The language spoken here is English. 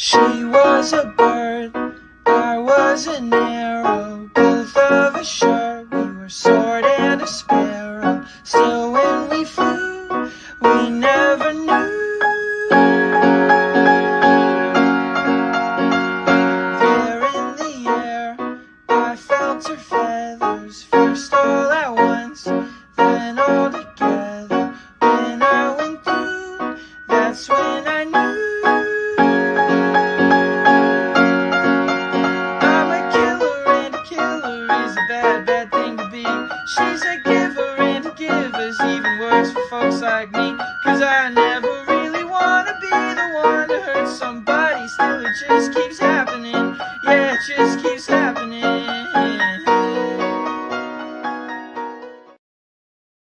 She was a bird, I was an arrow, both of us sure we were sword and a sparrow. Still when we flew, we never knew. There in the air, I felt her feathers, first all at once, then all together. When I went through, that's when I knew. She's a giver and a giver's even worse for folks like me. Cause I never really wanna be the one to hurt somebody. Still it just keeps happening. Yeah, it just keeps happening.